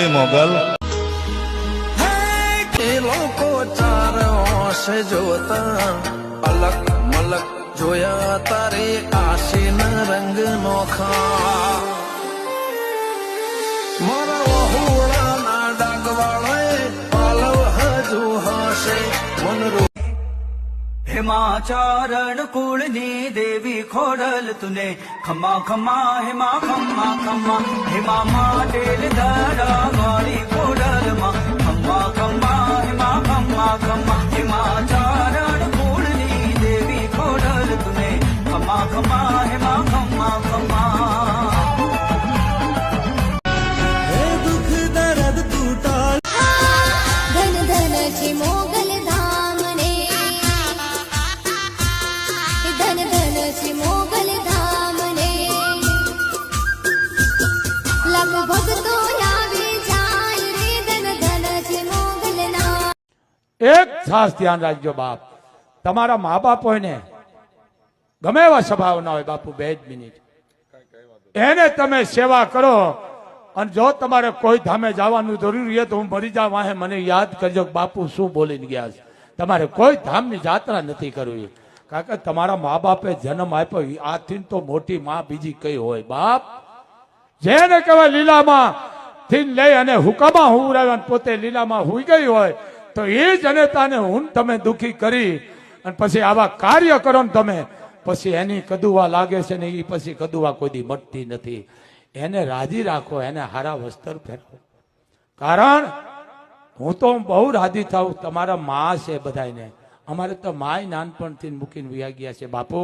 નહીં મોગલ. એ લોકો ચાર હોશ જોતા અલગ મલક જોયા તારે આશીન રંગ નોખા મારા વહુડાના ડાગવાળે પાલવ હજુ હશે મનરૂ हिमाचारण कुलनी देवी खोडल तूने खम्मा खम्मा हिमा खम्मा खम्मा हिमा माटेल धरा मारी खोडल मां खम्मा खम्मा हिमा खम्मा खम्मा हिमाचारण कुलनी देवी खोडल तूने खम्मा खम्मा हिमा खम्मा खम्मा दुख दर्द टूटा धन धन ची मोगल धाम ने धन धन ची मोगल धाम ने लग भगतो यावे जाय रे धन धन ची मोगल नाम. એક ખાસ ધ્યાન રાખજો બાપ, તમારા મા બાપ હોય ને ગમે એવા સ્વભાવના હોય બાપુ, 2 મિનિટ એને તમે સેવા કરો. અને જો તમારે કોઈ ધામે જવાનું જરૂરી હોય તો હું મરી જાઉં વાહે મને યાદ કરજો કે બાપુ શું બોલીને ગયા છે. તમારે કોઈ ધામની જાત્રા નથી કરવી, કારણ કે તમારા મા બાપે જન્મ આપ્યો આથી તો મોટી માં બીજી કઈ હોય બાપ. જેને કહેવાય લીલામાં થી લઈ અને હુકામાં હુવરાવ્યા પોતે લીલામાં હુઈ ગઈ હોય તો એ જનેતાને હું તમે દુખી કરી અને પછી આવા કાર્ય કરો ને તમે, પછી એની કદુવા લાગે છે ને એ પછી કદુવા કોઈ દી મટતી નથી. એને રાજી રાખો, એને હારા વસ્ત્ર ફેરવો. કારણ હું તો બહુ રાજી થાઉં, તમારા માં છે બધાને. અમારે તો માય નાનપણથી મૂકીને વ્યા ગયા છે બાપુ.